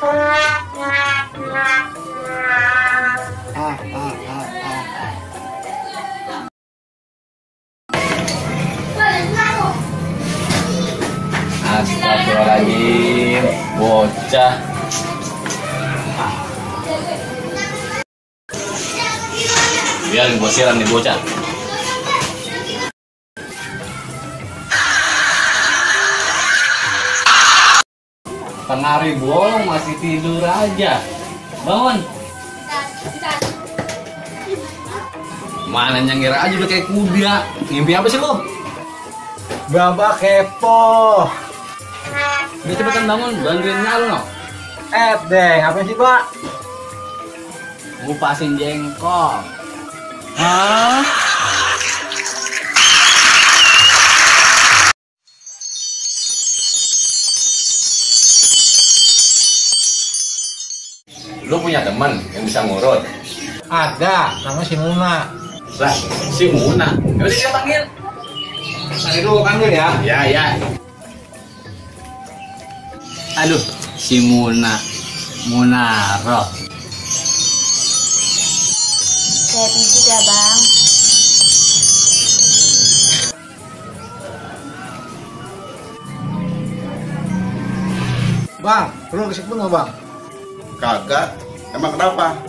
Astagfirullahaladzim, bocah. Biar gue siram nih bocah. Tengah hari bolong masih tidur aja. Bangun. Mana nyengir aja udah kayak kuda. Ngimpi apa sih lo? Babak kepo. Udah cepetan bangun, bantuin nyalon no. Deng, apa sih, Pak? Ngupasin jengkol. Hah? Lu punya teman yang bisa ngurut? Ada, namanya si Muna. Lah, si Muna. Yaudah kita panggil. Tadi dulu panggil ya. Ya, ya. Aduh, si Munaro. Saya pijit ya, Bang. Bang, perlu ke situ nggak, Bang? Kagak. Emang kenapa?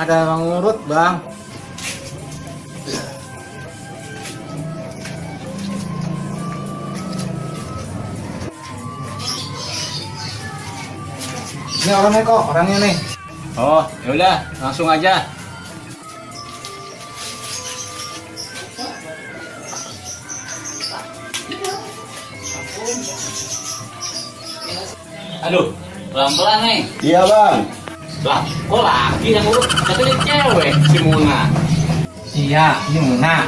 Ada yang ngurut, Bang. Ini orangnya kok, orangnya nih. Oh, yaudah, langsung aja. Aduh, pelan-pelan nih. Iya bang. Lah, kok laki yang urut? Katanya cewek, si Muna. Iya, ini Muna.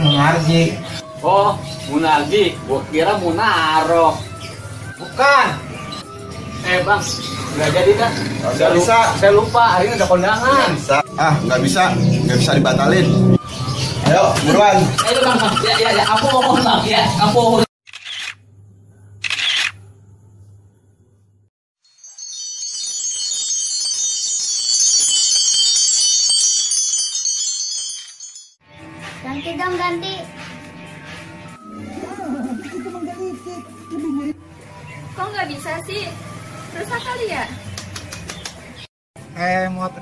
Munarji. Oh, Munarji. Gua kira Munaro. Bukan. Bang, nggak jadi kan? Nggak bisa. Saya lupa, hari ini ada kondangan. Nggak bisa dibatalin. Ayo, buruan. Ayo bang, ya, aku mohon bang, ya, aku mohon. Ganti dong, ganti. Kok nggak bisa sih? Rusak kali ya? Remote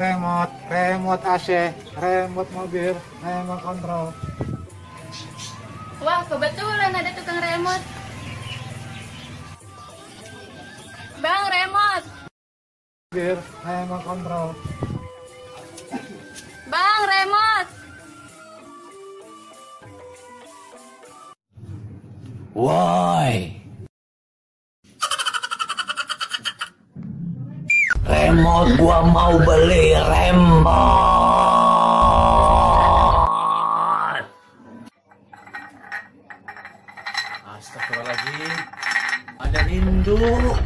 AC, remote mobil, remote kontrol. Wah, kebetulan ada tukang remote. Bang, remote. Mobil, remote kontrol. Bang, remote. Woi. Remote gua mau beli remote. Astagfirullahaladzim. Ada induk.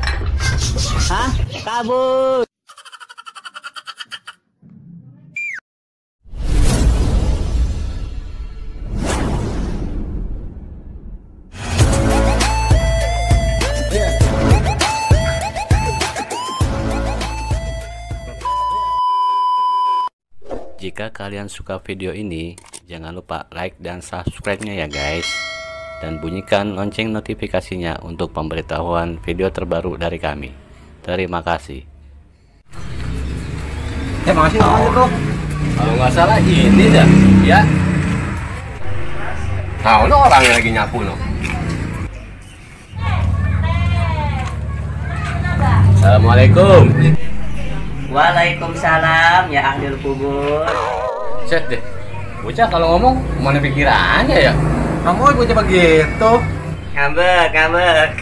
Hah? Kabur. Jika kalian suka video ini, jangan lupa like dan subscribe-nya ya guys. Dan bunyikan lonceng notifikasinya untuk pemberitahuan video terbaru dari kami. Terima kasih. Makasih tuh. Kalau nggak salah ini dah, ya. Tahu no orang yang lagi nyapu no. Assalamualaikum. Waalaikumsalam ya ahlul kubur. Set deh. Bocah kalau ngomong mana pikirannya ya? Kamu bocah begitu. Ngambek, ngambek.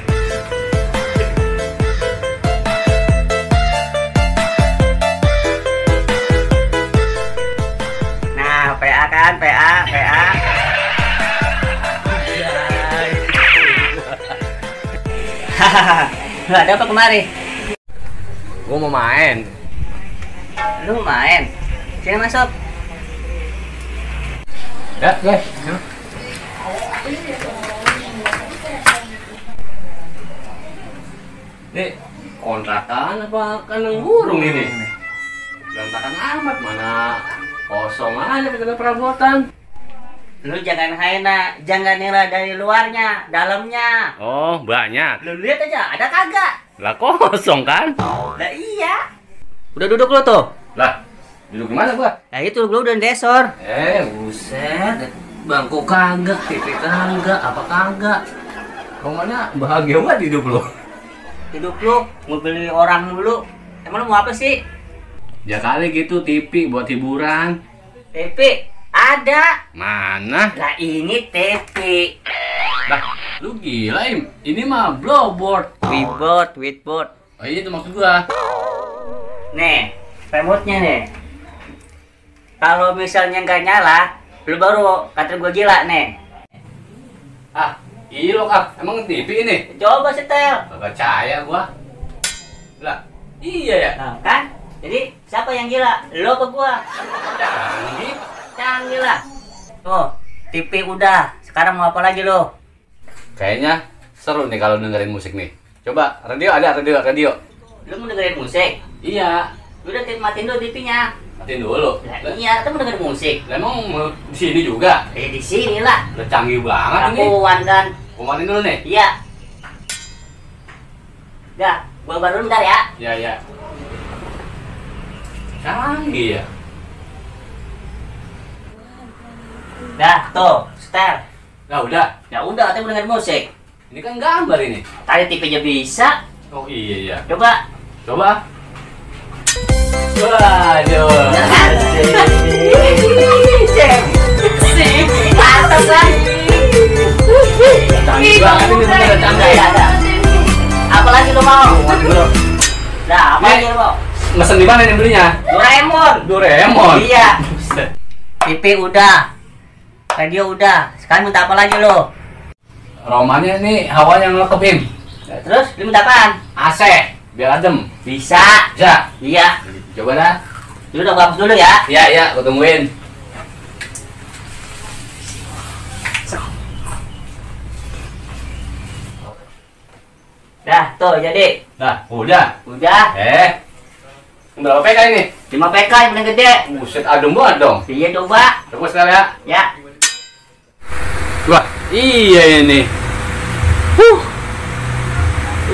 Nah, PA kan, PA. Hahaha. Ada apa kemari? Gua mau main. Lu main? Sini masuk. Ya, guys. Nih, kontrakan apa kandang burung ini? Berantakan amat, mana kosong aja kita perabotan. Lu jangan haina, jangan nira dari luarnya, dalamnya. Oh, banyak. Lu lihat aja, ada kagak? Lah kosong kan? Lah iya. Udah duduk lu tuh. Lah, duduk gimana gua? Nah itu lu udah desor. Buset. Bangku kagak, TV kagak, apa kagak. Pokoknya bahagia banget hidup lu. Hidup lu mau beli orang dulu. Emang lu mau apa sih? Ya kali gitu TV buat hiburan. TV ada. Mana? Lah ini TV. Lah, lu gila Im. Ini mah blowboard. Witboard. Oh iya itu maksud gua. Nih, remote-nya nih. Kalau misalnya nggak nyala, lu baru kata gua gila nih. Ah, iya lo Kak. Emang TV ini? Coba setel. Gak percaya gua. Lah, iya ya. Nah, kan? Jadi siapa yang gila? Lo apa gua? Canggih. Canggih lah. Tuh, TV udah. Sekarang mau apa lagi lo? Kayaknya seru nih kalau dengerin musik nih. Coba, radio ada radio. Lu mau dengerin musik? Iya, Lu udah matiin dulu TV-nya. matiin dulu. Lah, iya, kita mau dengerin musik. Lah, emang mau di sini juga? Di sini lah. Udah canggih banget ini. Akuan kan. Gua matiin dulu nih. Iya. Dah, gua baru bentar ya. Ya. Canggih ya. Dah, tuh, setel. Nah, udah. Ya udah, kita mau dengerin musik. Ini kan gambar ini. Tadi TV-nya bisa. Oh iya. Coba. Waduh. Mantap kan? Canggih banget ini bener canggih. Ada. Apa lagi lo mau? Matiin dulu. Dah, apa lagi lo mau? Mesen di mana nih belinya? Doraemon. Iya. Buset. TV udah. Radio udah. Sekarang minta apa lagi lo? Romannya nih hawanya ngelekepin. Terus lu minta apaan? AC biar adem. Bisa. Bisa. Iya. Coba dah. Lu udah bagus dulu ya. Iya, gua tungguin. Dah, tuh jadi. Nah, udah. Udah. Berapa PK ini? 5 PK yang paling gede. Buset, adem banget dong. Iya coba. Coba sekali ya. Ya. Wah, iya ini.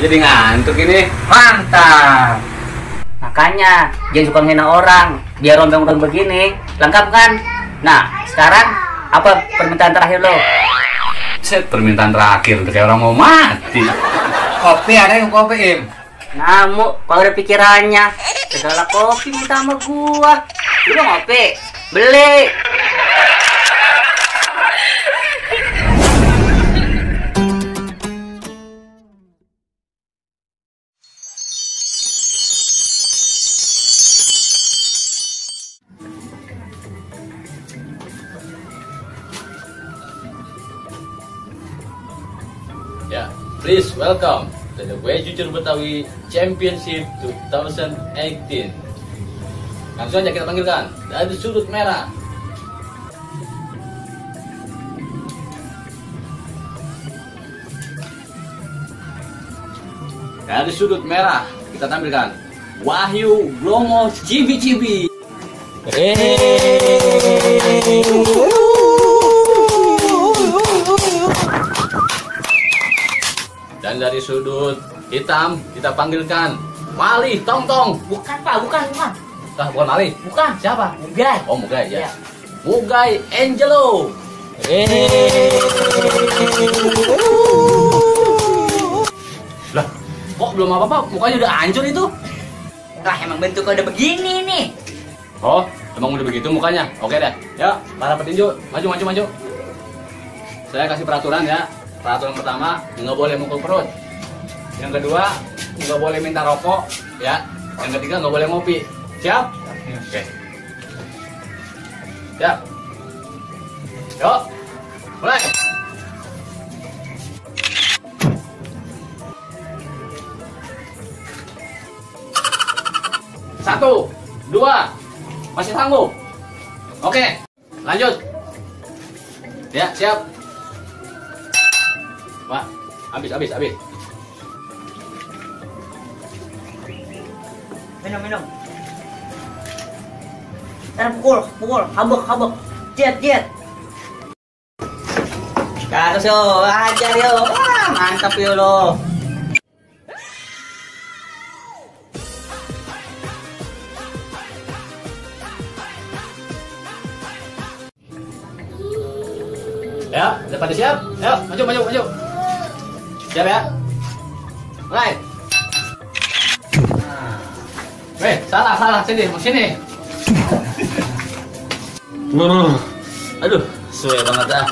Jadi ngantuk ini. Mantap. Makanya jangan suka menghina orang. Biar rombeng-rombeng begini lengkap kan? Nah, sekarang apa permintaan terakhir lo? Set, permintaan terakhir udah kayak orang mau mati. Kopi ada yang kopi Im. Namu, kalau ada pikirannya segala kopi minta sama gua. Udah ngopi, beli. Ya, please welcome to the Gue Jujur Betawi Championship 2018. Langsung aja kita panggilkan dari sudut merah. Dari sudut merah kita tampilkan Wahyu Bromo Cibi-Cibi. Dan dari sudut hitam kita panggilkan Mali Tong Tong. Bukan Pak, bukan. Bukan Mali. Bukan. Siapa? Mugai. Oh, Mugai ya. Iya. Mugai Angelo. Lah, kok belum apa-apa? Mukanya udah hancur itu. Nah, emang bentuknya udah begini nih. Oh, emang udah begitu mukanya? Oke deh. Ya, para petinju, maju. Saya kasih peraturan ya. Peraturan pertama, nggak boleh mukul perut. Yang kedua, nggak boleh minta rokok, ya. Yang ketiga, nggak boleh ngopi. Siap? Oke. Siap. Yuk, mulai. Satu, dua, masih sanggup? Oke, lanjut. Ya, siap. Wah, habis. minum. Ntar pukul, habuk. Jet. Terus yo, ajar yo. Wah, mantap yo lo. Ya, udah pada siap? Ayo, maju. Siap ya? Mulai. Weh, salah, sini. Aduh, suwe banget ah.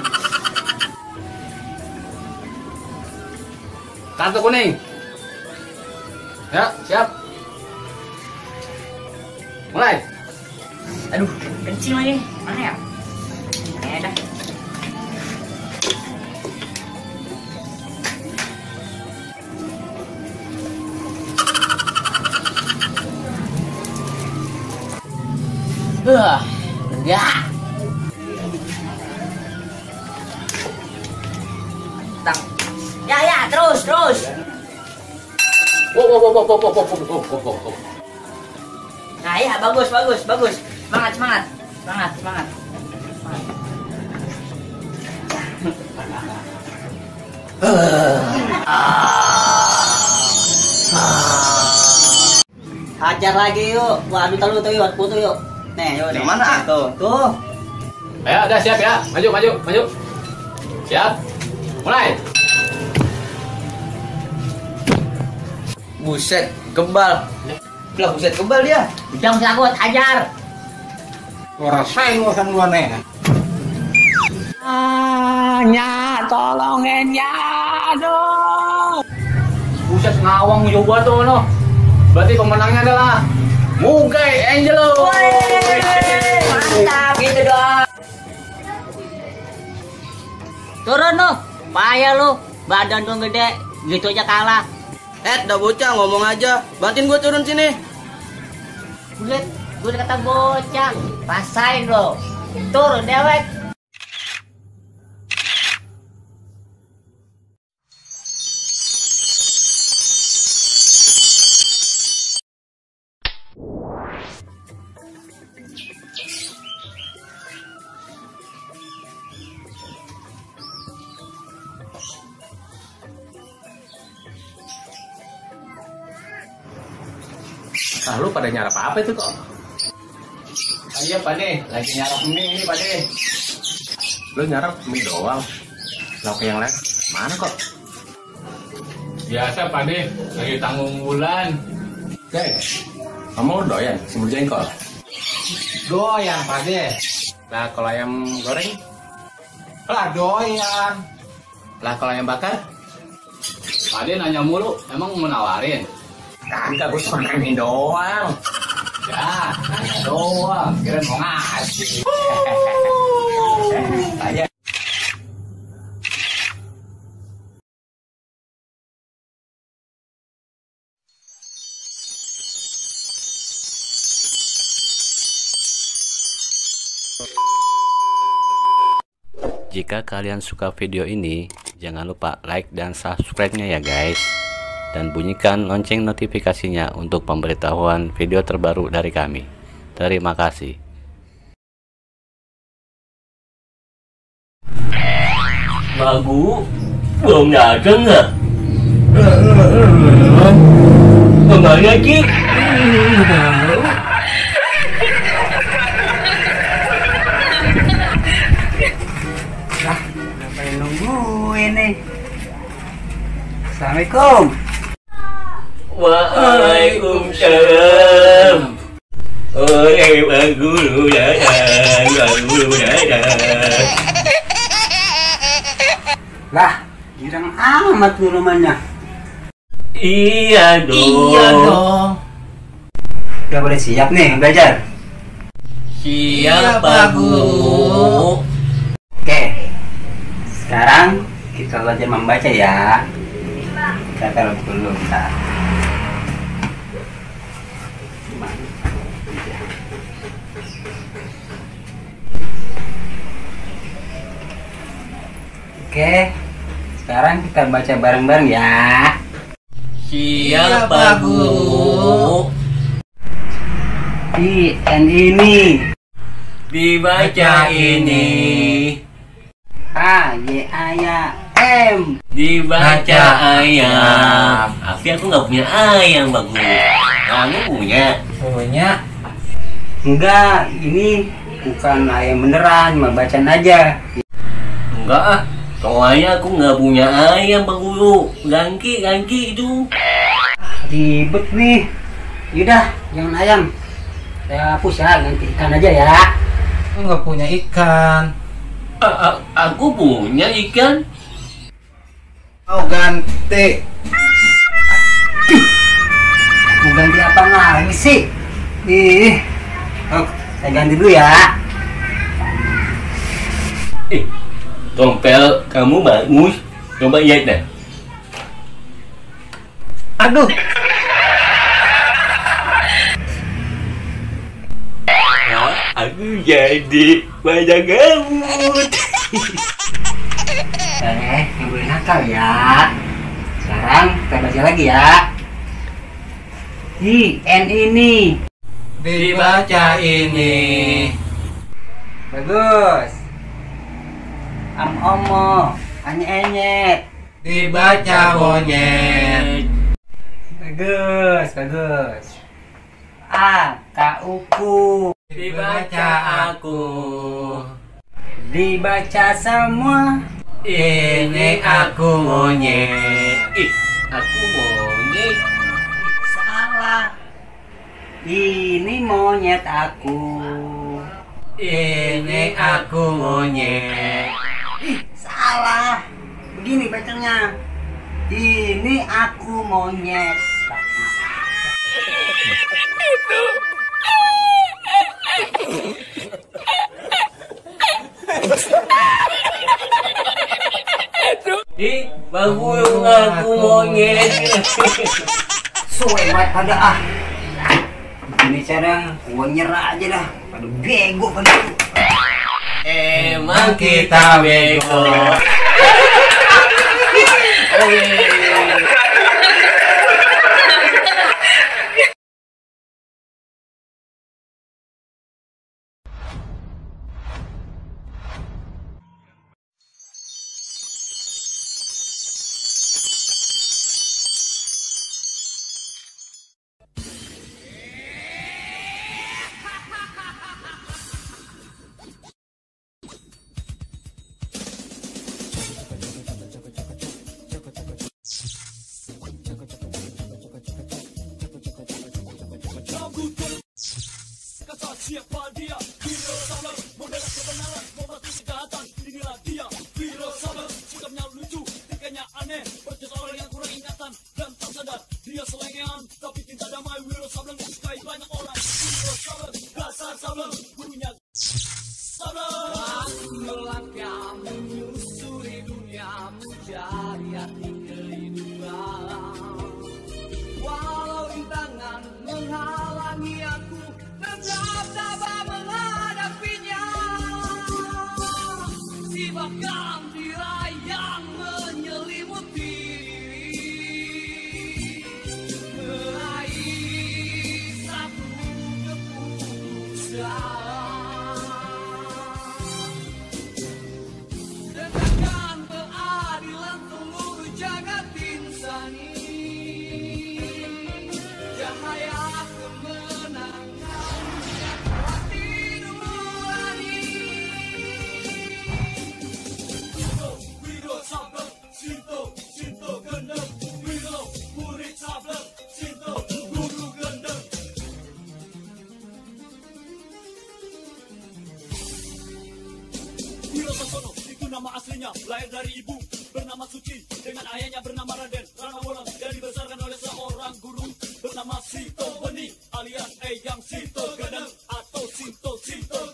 Kartu kuning. Ya, siap. Mulai. Aduh, kencing lagi. Mana ya? Dah. Lega. Tang. Ya, terus. Wow. Nah, ya bagus. Semangat. Hajar lagi yuk. Waduh, tahu tuh yuk, putu yuk. Nih, yuk. Yang mana? Tuh. Ayo, udah siap ya. Maju. Siap. Mulai. Buset, kebal. Lah buset kebal dia. Jangan takut, hajar. Gua rasain gua kan gua nih. Tolongin ya, aduh. Buset ngawang juga tuh no. Berarti pemenangnya adalah Mugai Angelo. Mantap, gitu dong. Turun lo, payah lo, badan tuh gede, gitu aja kalah. Udah bocah ngomong aja. Bantuin gua turun sini. Bulet, gue udah kata bocah, rasain lo. Turun dewek. Nah, lu pada nyarap apa itu kok? Iya Pak De, lagi nyarap mie ini Pak De. Lu nyarap mie doang? Lauk yang lain mana kok? Biasa Pak De, lagi tanggung bulan. Kamu doyan sumber jengkol? Doyan Pak De. Lah kalau ayam goreng? Lah doyan. Lah kalau ayam bakar? Pak De nanya mulu, emang mau nawarin? Kagak, gua cuma main doang. Ya, nanya doang, kira mau ngasih. Aja. Jika kalian suka video ini, jangan lupa like dan subscribe-nya ya guys. Dan bunyikan lonceng notifikasinya untuk pemberitahuan video terbaru dari kami. Terima kasih. Bagu belum datang nggak? Kemana Ki? Apa yang nungguin nih? Assalamualaikum. Waalaikumsalam. Bagu lu datang. Lah, girang amat tuh rumahnya. Iya dong. Udah boleh siap nih belajar? Siap Bagu. Oke, sekarang kita belajar membaca ya. Kita taruh dulu bentar. Oke, sekarang kita baca bareng-bareng ya. Siap Bagu. ini Dibaca ini. A Y A ya M. Dibaca ayam. Tapi aku nggak punya ayam bagus. Kamu punya? Punya? Enggak, ini bukan ayam beneran, cuma bacaan aja. Enggak ah. Soalnya aku nggak punya ayam Bang Guru. Ganti itu. Ribet nih. Yaudah, jangan ayam. Saya hapus ya, ganti ikan aja ya. Aku nggak punya ikan. Aku punya ikan. Mau ganti. Mau ganti apa lagi sih? Saya ganti dulu ya. Tompel kamu bagus. Coba lihat dah. Aduh. Aku jadi banyak rambut. Nggak boleh nakal ya. Sekarang kita baca lagi ya. N ini. Dibaca ini. Bagus. Omo, anyet. Dibaca monyet. Bagus. A, K-U-Ku. Dibaca aku. Dibaca semua. Ini aku monyet. Aku monyet. Salah. Ini monyet aku. Ini aku monyet. Salah. Begini bacanya. Ini aku monyet. Bagus aku monyet. Suwe banget pada ah. Begini cara gua nyerah aja dah. Pada bego pada. Emang kita bego. Siapa dia? Wiro Sableng, model kebenaran, membantu kejahatan. Inilah dia, Wiro Sableng. Sikapnya lucu, tingkahnya aneh, berjasa orang yang kurang ingatan dan tak sadar. Dia selengean, tapi cinta damai. Wiro Sableng disukai banyak orang. Wiro Sableng, dasar Sableng, gurunya Sableng. Aku melangkah menyusuri dunia, mencari arti kehidupan. Walau rintangan menghalangi aku, tetap tabah menghadapinya. Sibakan tirai yang menyelimuti diri, meraih satu keputusan. Tegakkan keadilan seluruh jagat insani. Cahaya kemenangan hati nurani. Wiro Sableng, Sinto gendeng. Wiro murid Sableng, Sinto guru gendeng. Wiro Sasono itu nama aslinya, lahir dari ibu bernama Suci dengan ayahnya bernama Raden Ranawolong, dan dibesarkan oleh seorang guru bernama Sinto Bening alias Eyang Sinto Gendeng atau Sinto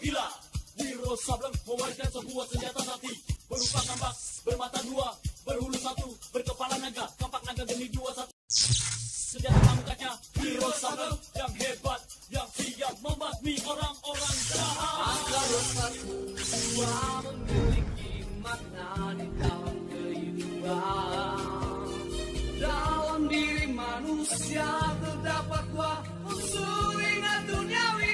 Gila. Wiro Sableng mewariskan sebuah senjata sakti berupa kambas bermata dua, berhulu satu, berkepala naga, kapak naga geni dua satu. Senjata pamungkasnya Wiro Sableng yang hebat, yang siap membasmi orang-orang jahat. Angka 212 memiliki makna di dalam kehidupan. Dalam diri manusia terdapat dua unsur ingat duniawi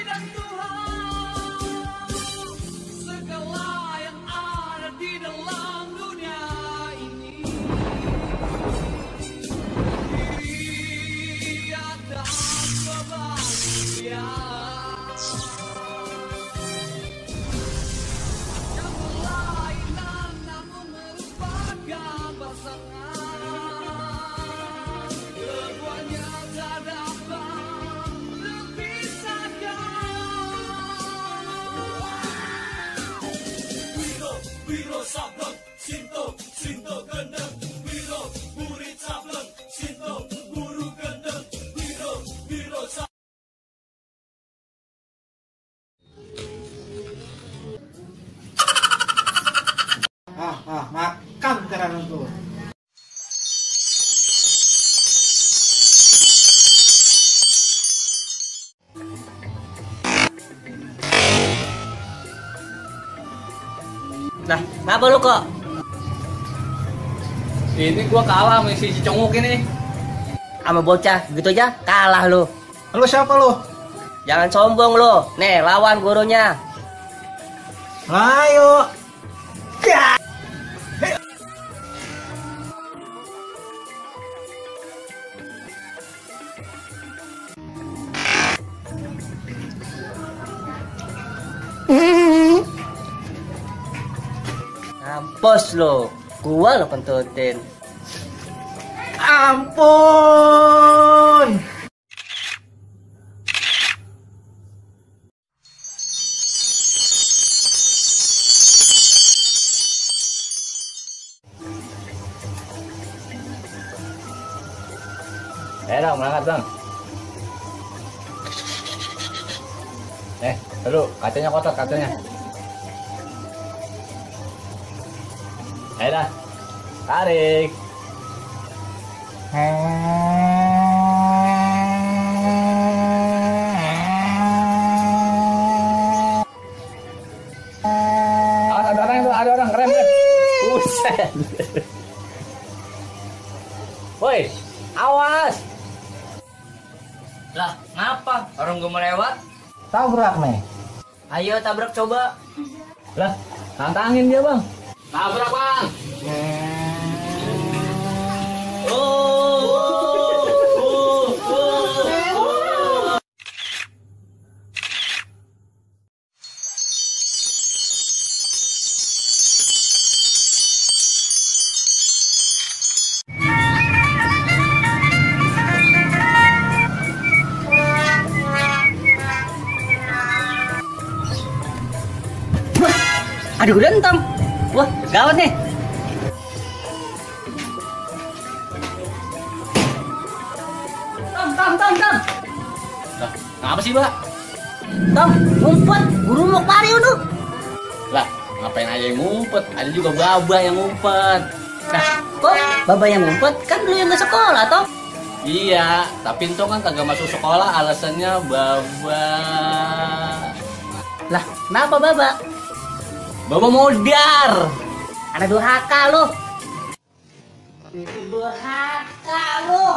Makan sekarang tuh. Nah, ngapa lu kok? Ini gua kalah sama si Congok ini. Sama bocah, gitu aja kalah lu. Lu siapa lu? Jangan sombong lu. Nih, lawan gurunya. Ayo. Mampus lu. Gua lo pentutin. Ampun. Dong, berangkat dong. Dulu, kacanya kotor, kacanya. Dah, tarik. Ada orang keren kan? Buset. Woi, awas. Lah, ngapa? Orang gua mau lewat. Tabrak nih. Ayo tabrak coba. Lah, tantangin dia, Bang. Tabrak, Bang. Aduh, rentam. Wah, gawat nih. Tam. Lah, ngapa sih, Mbak? Tam, ngumpet. Guru mau kemari lu. Lah, ngapain aja yang ngumpet? Ada juga baba yang ngumpet. Nah, kok baba yang ngumpet? Kan lu yang gak sekolah, toh? Iya, tapi itu kan kagak masuk sekolah alasannya baba. Lah, kenapa baba? Baba modar. Ada durhaka lu. Durhaka lu.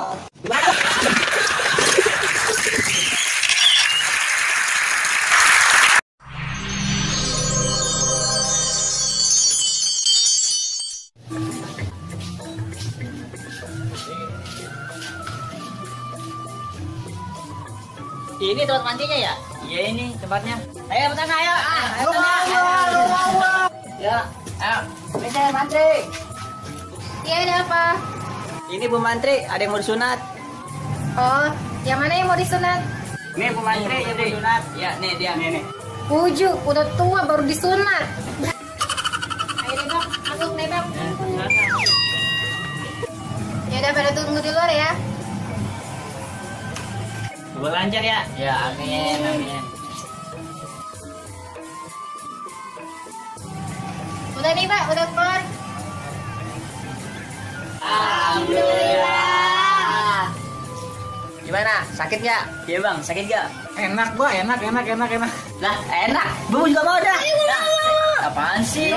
Ini tempat mancingnya ya? Iya, ini tempatnya. Ayo pesan, ayo. Ya, ayo. Bisa mantri. Iya, ada apa? Ini Bu Mantri, ada yang mau disunat. Oh, yang mana yang mau disunat? Nih Bu Mantri, yang mau disunat. Ya, nih dia, nih. Ujuk, udah tua baru disunat. Ayo deh, Bang. Masuk nih, Bang. Ya udah, pada tunggu di luar ya. Semoga lancar ya. Ya, amin. Udah nih, Pak, udah keluar. Alhamdulillah. Gimana? Sakit nggak? Iya Bang, sakit nggak? Enak, Mbak. Enak. Lah, enak. Bu juga mau dah. Nah, apaan sih?